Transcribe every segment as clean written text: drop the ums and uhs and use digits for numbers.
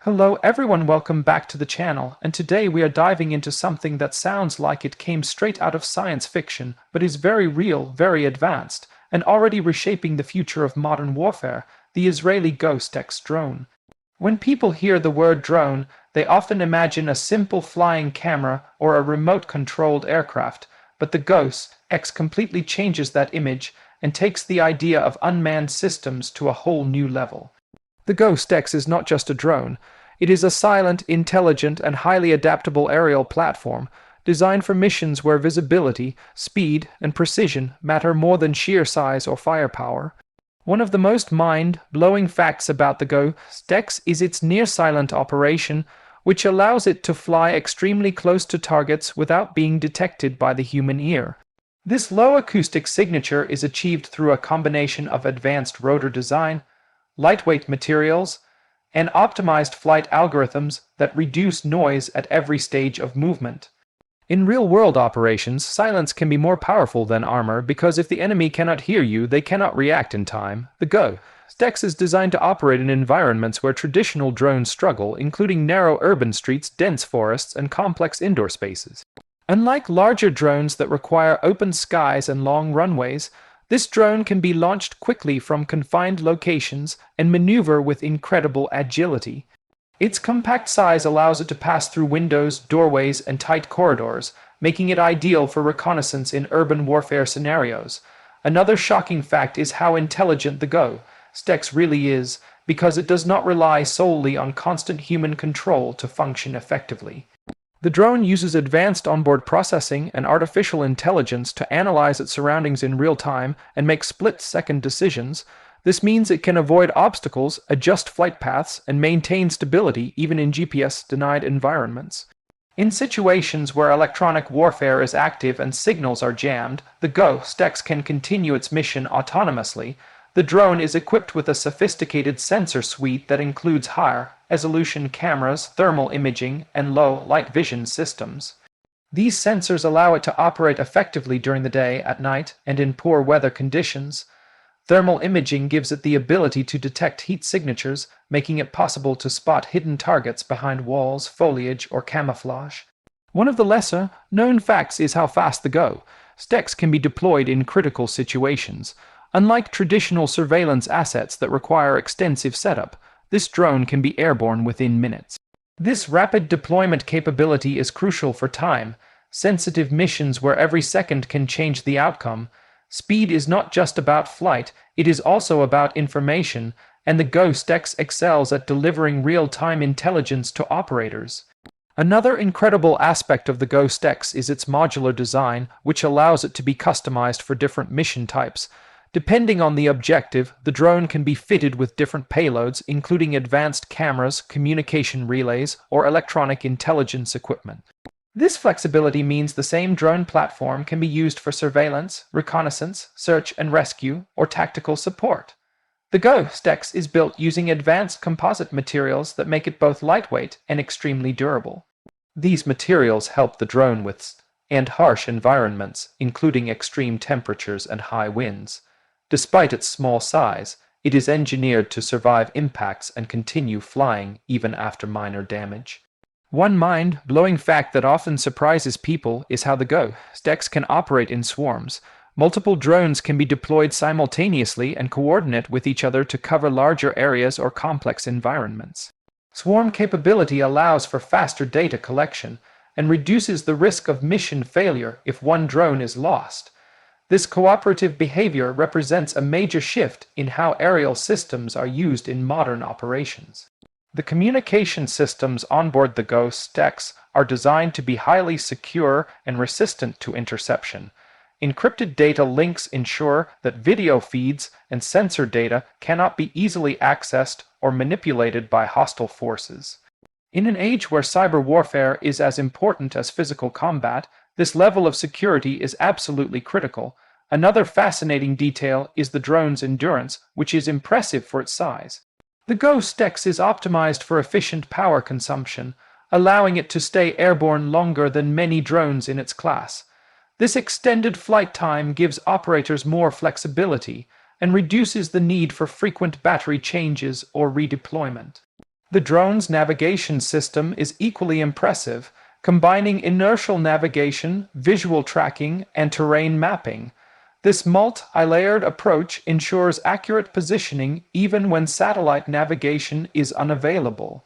Hello everyone, welcome back to the channel, and today we are diving into something that sounds like it came straight out of science fiction, but is very real, very advanced, and already reshaping the future of modern warfare: the Israeli Ghost X drone. When people hear the word drone, they often imagine a simple flying camera or a remote-controlled aircraft, but the Ghost X completely changes that image and takes the idea of unmanned systems to a whole new level. The Ghost X is not just a drone. It is a silent, intelligent, and highly adaptable aerial platform designed for missions where visibility, speed, and precision matter more than sheer size or firepower. One of the most mind-blowing facts about the Ghost X is its near-silent operation, which allows it to fly extremely close to targets without being detected by the human ear. This low acoustic signature is achieved through a combination of advanced rotor design, lightweight materials, and optimized flight algorithms that reduce noise at every stage of movement. In real-world operations, silence can be more powerful than armor because if the enemy cannot hear you, they cannot react in time. The Ghost X is designed to operate in environments where traditional drones struggle, including narrow urban streets, dense forests, and complex indoor spaces. Unlike larger drones that require open skies and long runways, this drone can be launched quickly from confined locations and maneuver with incredible agility. Its compact size allows it to pass through windows, doorways, and tight corridors, making it ideal for reconnaissance in urban warfare scenarios. Another shocking fact is how intelligent the Ghost X really is, because it does not rely solely on constant human control to function effectively. The drone uses advanced onboard processing and artificial intelligence to analyze its surroundings in real time and make split-second decisions. This means it can avoid obstacles, adjust flight paths, and maintain stability even in GPS-denied environments. In situations where electronic warfare is active and signals are jammed, the Ghost X can continue its mission autonomously. The drone is equipped with a sophisticated sensor suite that includes high-resolution cameras, thermal imaging, and low-light vision systems. These sensors allow it to operate effectively during the day, at night, and in poor weather conditions. Thermal imaging gives it the ability to detect heat signatures, making it possible to spot hidden targets behind walls, foliage, or camouflage. One of the lesser-known facts is how fast the Ghost X can be deployed in critical situations. Unlike traditional surveillance assets that require extensive setup, this drone can be airborne within minutes. This rapid deployment capability is crucial for time-sensitive missions where every second can change the outcome. Speed is not just about flight, it is also about information, and the Ghost X excels at delivering real-time intelligence to operators. Another incredible aspect of the Ghost X is its modular design, which allows it to be customized for different mission types. Depending on the objective, the drone can be fitted with different payloads, including advanced cameras, communication relays, or electronic intelligence equipment. This flexibility means the same drone platform can be used for surveillance, reconnaissance, search and rescue, or tactical support. The Ghost X is built using advanced composite materials that make it both lightweight and extremely durable. These materials help the drone withstand harsh environments, including extreme temperatures and high winds. Despite its small size, it is engineered to survive impacts and continue flying even after minor damage. One mind-blowing fact that often surprises people is how the Ghost X can operate in swarms. Multiple drones can be deployed simultaneously and coordinate with each other to cover larger areas or complex environments. Swarm capability allows for faster data collection and reduces the risk of mission failure if one drone is lost. This cooperative behavior represents a major shift in how aerial systems are used in modern operations. The communication systems onboard the Ghost X are designed to be highly secure and resistant to interception. Encrypted data links ensure that video feeds and sensor data cannot be easily accessed or manipulated by hostile forces. In an age where cyber warfare is as important as physical combat, this level of security is absolutely critical. Another fascinating detail is the drone's endurance, which is impressive for its size. The Ghost X is optimized for efficient power consumption, allowing it to stay airborne longer than many drones in its class. This extended flight time gives operators more flexibility and reduces the need for frequent battery changes or redeployment. The drone's navigation system is equally impressive, combining inertial navigation, visual tracking, and terrain mapping. This multi-layered approach ensures accurate positioning even when satellite navigation is unavailable.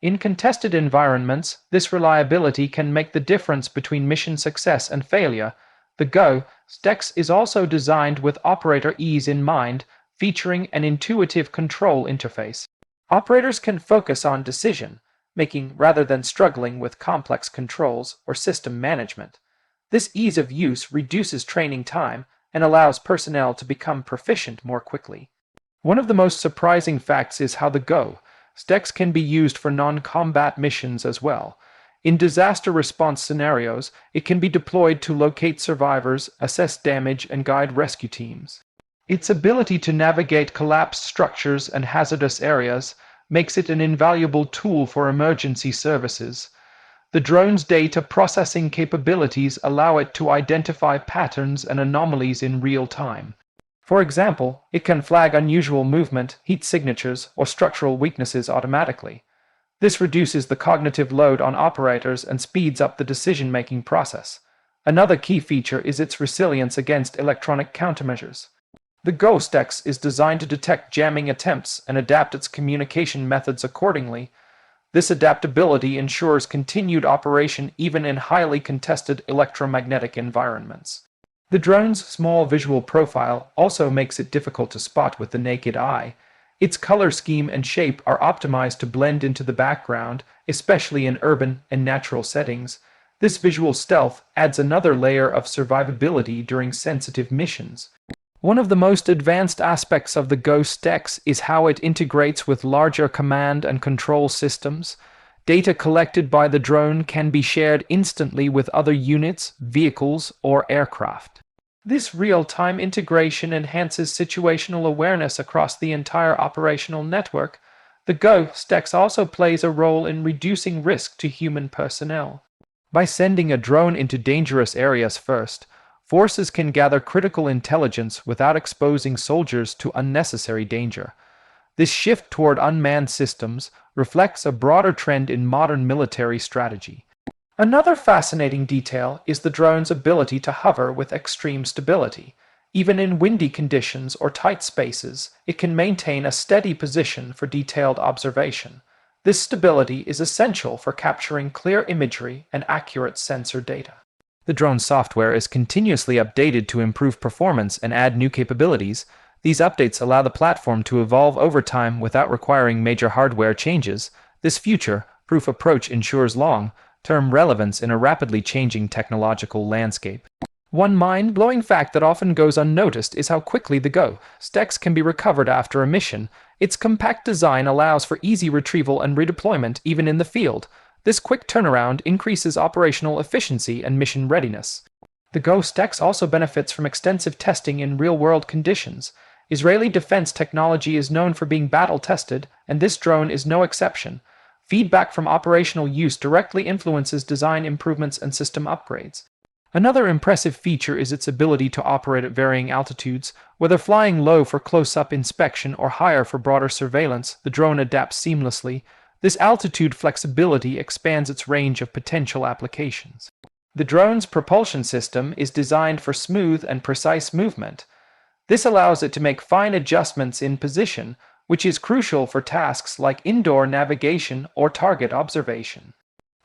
In contested environments, this reliability can make the difference between mission success and failure. The Go Stex is also designed with operator ease in mind, featuring an intuitive control interface. Operators can focus on decision making rather than struggling with complex controls or system management. This ease of use reduces training time and allows personnel to become proficient more quickly. One of the most surprising facts is how the Go Stex can be used for non-combat missions as well. In disaster response scenarios, it can be deployed to locate survivors, assess damage, and guide rescue teams. Its ability to navigate collapsed structures and hazardous areas makes it an invaluable tool for emergency services. The drone's data processing capabilities allow it to identify patterns and anomalies in real time. For example, it can flag unusual movement, heat signatures, or structural weaknesses automatically. This reduces the cognitive load on operators and speeds up the decision-making process. Another key feature is its resilience against electronic countermeasures. The GhostX is designed to detect jamming attempts and adapt its communication methods accordingly. This adaptability ensures continued operation even in highly contested electromagnetic environments. The drone's small visual profile also makes it difficult to spot with the naked eye. Its color scheme and shape are optimized to blend into the background, especially in urban and natural settings. This visual stealth adds another layer of survivability during sensitive missions. One of the most advanced aspects of the GhostX is how it integrates with larger command and control systems. Data collected by the drone can be shared instantly with other units, vehicles, or aircraft. This real-time integration enhances situational awareness across the entire operational network. The GhostX also plays a role in reducing risk to human personnel. By sending a drone into dangerous areas first, forces can gather critical intelligence without exposing soldiers to unnecessary danger. This shift toward unmanned systems reflects a broader trend in modern military strategy. Another fascinating detail is the drone's ability to hover with extreme stability. Even in windy conditions or tight spaces, it can maintain a steady position for detailed observation. This stability is essential for capturing clear imagery and accurate sensor data. The drone's software is continuously updated to improve performance and add new capabilities. These updates allow the platform to evolve over time without requiring major hardware changes. This future-proof approach ensures long-term relevance in a rapidly changing technological landscape. One mind-blowing fact that often goes unnoticed is how quickly the GhostX can be recovered after a mission. Its compact design allows for easy retrieval and redeployment even in the field. This quick turnaround increases operational efficiency and mission readiness. The GhostX also benefits from extensive testing in real-world conditions. Israeli defense technology is known for being battle-tested, and this drone is no exception. Feedback from operational use directly influences design improvements and system upgrades. Another impressive feature is its ability to operate at varying altitudes. Whether flying low for close-up inspection or higher for broader surveillance, the drone adapts seamlessly. This altitude flexibility expands its range of potential applications. The drone's propulsion system is designed for smooth and precise movement. This allows it to make fine adjustments in position, which is crucial for tasks like indoor navigation or target observation.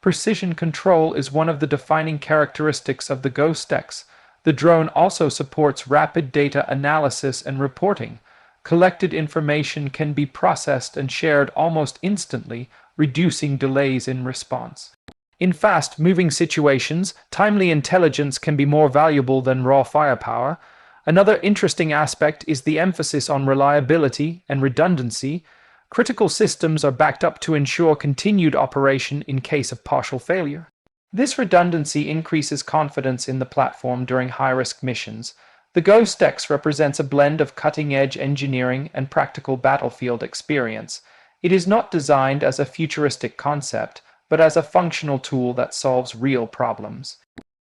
Precision control is one of the defining characteristics of the GhostX. The drone also supports rapid data analysis and reporting. Collected information can be processed and shared almost instantly, reducing delays in response. In fast-moving situations, timely intelligence can be more valuable than raw firepower. Another interesting aspect is the emphasis on reliability and redundancy. Critical systems are backed up to ensure continued operation in case of partial failure. This redundancy increases confidence in the platform during high-risk missions. The GhostX represents a blend of cutting-edge engineering and practical battlefield experience. It is not designed as a futuristic concept, but as a functional tool that solves real problems.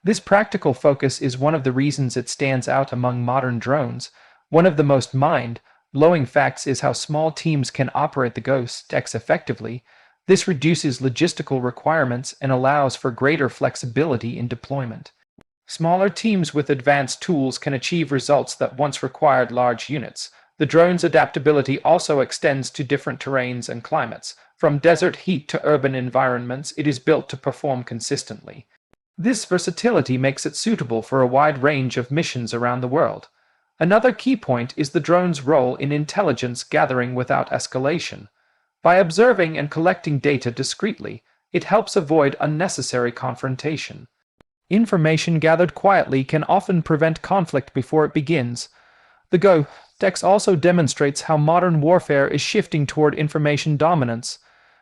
This practical focus is one of the reasons it stands out among modern drones. One of the most mind-blowing facts is how small teams can operate the GhostX effectively. This reduces logistical requirements and allows for greater flexibility in deployment. Smaller teams with advanced tools can achieve results that once required large units. The drone's adaptability also extends to different terrains and climates. From desert heat to urban environments, it is built to perform consistently. This versatility makes it suitable for a wide range of missions around the world. Another key point is the drone's role in intelligence gathering without escalation. By observing and collecting data discreetly, it helps avoid unnecessary confrontation. Information gathered quietly can often prevent conflict before it begins. The Go Dex also demonstrates how modern warfare is shifting toward information dominance.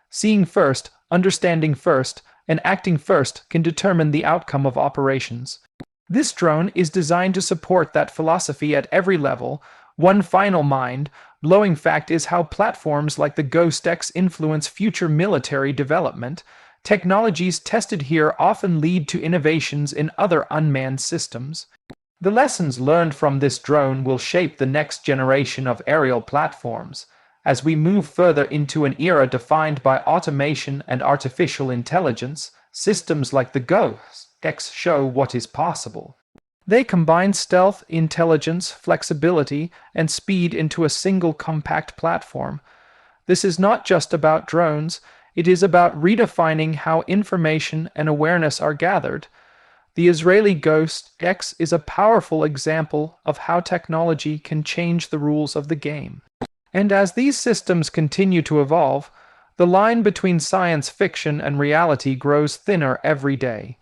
Seeing first, understanding first, and acting first can determine the outcome of operations. This drone is designed to support that philosophy at every level. One final mind-blowing fact is how platforms like the Ghost X influence future military development. Technologies tested here often lead to innovations in other unmanned systems. The lessons learned from this drone will shape the next generation of aerial platforms. As we move further into an era defined by automation and artificial intelligence, systems like the Ghost X show what is possible. They combine stealth, intelligence, flexibility, and speed into a single compact platform. This is not just about drones, it is about redefining how information and awareness are gathered. The Israeli Ghost X is a powerful example of how technology can change the rules of the game. And as these systems continue to evolve, the line between science fiction and reality grows thinner every day.